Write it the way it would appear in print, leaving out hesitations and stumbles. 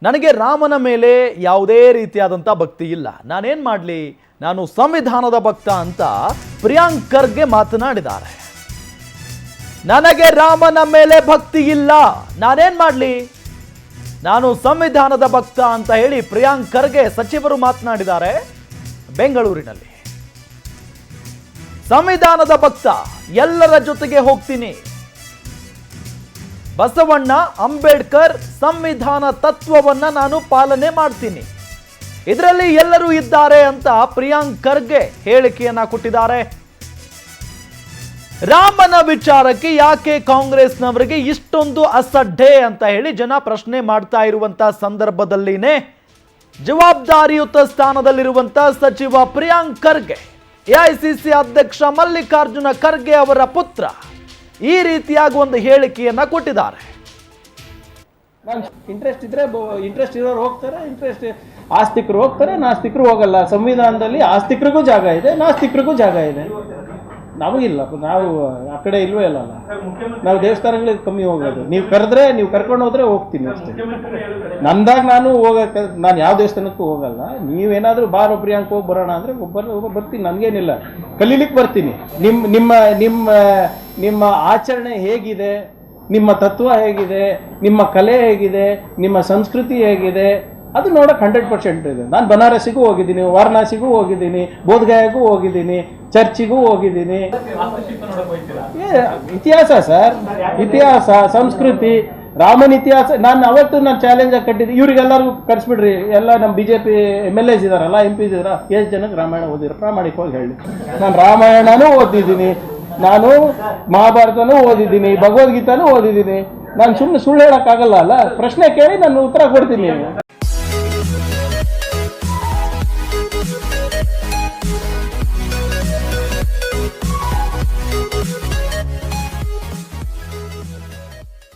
ನನಗೆ ರಾಮನ ಮೇಲೆ ಯಾವುದೇ ರೀತಿಯಾದಂಥ ಭಕ್ತಿ ಇಲ್ಲ, ನಾನೇನು ಮಾಡಲಿ, ನಾನು ಸಂವಿಧಾನದ ಭಕ್ತ ಅಂತ ಪ್ರಿಯಾಂಕ್ ಖರ್ಗೆ ಮಾತನಾಡಿದ್ದಾರೆ. ನನಗೆ ರಾಮನ ಮೇಲೆ ಭಕ್ತಿ ಇಲ್ಲ, ನಾನೇನು ಮಾಡಲಿ, ನಾನು ಸಂವಿಧಾನದ ಭಕ್ತ ಅಂತ ಹೇಳಿ ಪ್ರಿಯಾಂಕ್ ಖರ್ಗೆ ಸಚಿವರು ಮಾತನಾಡಿದ್ದಾರೆ ಬೆಂಗಳೂರಿನಲ್ಲಿ. ಸಂವಿಧಾನದ ಭಕ್ತ, ಎಲ್ಲರ ಜೊತೆಗೆ ಹೋಗ್ತೀನಿ, ಬಸವಣ್ಣ ಅಂಬೇಡ್ಕರ್ ಸಂವಿಧಾನ ತತ್ವವನ್ನ ನಾನು ಪಾಲನೆ ಮಾಡ್ತೀನಿ, ಇದರಲ್ಲಿ ಎಲ್ಲರೂ ಇದ್ದಾರೆ ಅಂತ ಪ್ರಿಯಾಂಕ್ ಖರ್ಗೆ ಹೇಳಿಕೆಯನ್ನ ಕೊಟ್ಟಿದ್ದಾರೆ. ರಾಮನ ವಿಚಾರಕ್ಕೆ ಯಾಕೆ ಕಾಂಗ್ರೆಸ್ನವರಿಗೆ ಇಷ್ಟೊಂದು ಅಸಡ್ಡೆ ಅಂತ ಹೇಳಿ ಜನ ಪ್ರಶ್ನೆ ಮಾಡ್ತಾ ಇರುವಂತಹ ಸಂದರ್ಭದಲ್ಲಿನೇ ಜವಾಬ್ದಾರಿಯುತ ಸ್ಥಾನದಲ್ಲಿರುವಂತ ಸಚಿವ ಪ್ರಿಯಾಂಕ್ ಖರ್ಗೆ, ಎಐಸಿಸಿ ಅಧ್ಯಕ್ಷ ಮಲ್ಲಿಕಾರ್ಜುನ ಖರ್ಗೆ ಅವರ ಪುತ್ರ ಈ ರೀತಿಯಾಗಿ ಒಂದು ಹೇಳಿಕೆಯನ್ನ ಕೊಟ್ಟಿದ್ದಾರೆ. ಇಂಟ್ರೆಸ್ಟ್ ಇದ್ರೆ ಇಂಟ್ರೆಸ್ಟ್ ಇರೋರು ಹೋಗ್ತಾರೆ, ಇಂಟ್ರೆಸ್ಟ್ ಆಸ್ತಿಕರು ಹೋಗ್ತಾರೆ, ನಾಸ್ತಿಕರು ಹೋಗಲ್ಲ. ಸಂವಿಧಾನದಲ್ಲಿ ಆಸ್ತಿಕರಿಗೂ ಜಾಗ ಇದೆ, ನಾಸ್ತಿಕರಿಗೂ ಜಾಗ ಇದೆ. ನಮಗಿಲ್ಲ, ನಾವು ಆ ಕಡೆ ಇಲ್ವೇ ಇಲ್ಲ. ನಾವು ದೇವಸ್ಥಾನಗಳಿಗೆ ಕಮ್ಮಿ ಹೋಗೋದು. ನೀವು ಕರೆದ್ರೆ, ನೀವು ಕರ್ಕೊಂಡು ಹೋದ್ರೆ ಹೋಗ್ತೀನಿ ಅಷ್ಟೇ. ನಂದಾಗ ನಾನು ಯಾವ ದೇವಸ್ಥಾನಕ್ಕೂ ಹೋಗಲ್ಲ. ನೀವೇನಾದ್ರೂ ಬಾರೋ ಪ್ರಿಯಾಂಕ್ ಹೋಗಿ ಬರೋಣ ಅಂದ್ರೆ ಬರ್ತೀನಿ, ನನ್ಗೇನಿಲ್ಲ, ಕಲೀಲಿಕ್ಕೆ ಬರ್ತೀನಿ. ನಿಮ್ಮ ಆಚರಣೆ ಹೇಗಿದೆ, ನಿಮ್ಮ ತತ್ವ ಹೇಗಿದೆ, ನಿಮ್ಮ ಕಲೆ ಹೇಗಿದೆ, ನಿಮ್ಮ ಸಂಸ್ಕೃತಿ ಹೇಗಿದೆ, ಅದು ನೋಡಕ್ಕೆ 100% ಇದೆ. ನಾನು ಬನಾರಸಿಗೂ ಹೋಗಿದ್ದೀನಿ, ವಾರಣಾಸಿಗೂ ಹೋಗಿದ್ದೀನಿ, ಬೋಧಗಯಾಗೂ ಹೋಗಿದ್ದೀನಿ, ಚರ್ಚಿಗೂ ಹೋಗಿದ್ದೀನಿ. ಇತಿಹಾಸ ಸರ್, ಇತಿಹಾಸ, ಸಂಸ್ಕೃತಿ, ರಾಮನ ಇತಿಹಾಸ. ನಾನು ಚಾಲೆಂಜ್ ಆಗಿ ಕಟ್ಟಿದ್ದೆ, ಇವ್ರಿಗೆಲ್ಲರಿಗೂ ಕಟ್ಸ್ಬಿಡ್ರಿ, ಎಲ್ಲ ನಮ್ಮ BJP MLAs ಇದಾರಲ್ಲ, MP ಇದಾರ, ಎಷ್ಟು ಜನಕ್ಕೆ ರಾಮಾಯಣ ಓದಿದ್ರು ಪ್ರಾಮಾಣಿಕವಾಗಿ ಹೇಳಿ. ನಾನು ರಾಮಾಯಣನೂ ಓದಿದ್ದೀನಿ, ನಾನು ಮಹಾಭಾರತನೂ ಓದಿದ್ದೀನಿ, ಭಗವದ್ಗೀತಾನೂ ಓದಿದ್ದೀನಿ. ನಾನು ಸುಳ್ಳು ಹೇಳೋಕ್ಕಾಗಲ್ಲ ಅಲ್ಲ. ಪ್ರಶ್ನೆ ಕೇಳಿ ನಾನು ಉತ್ತರ ಕೊಡ್ತೀನಿ.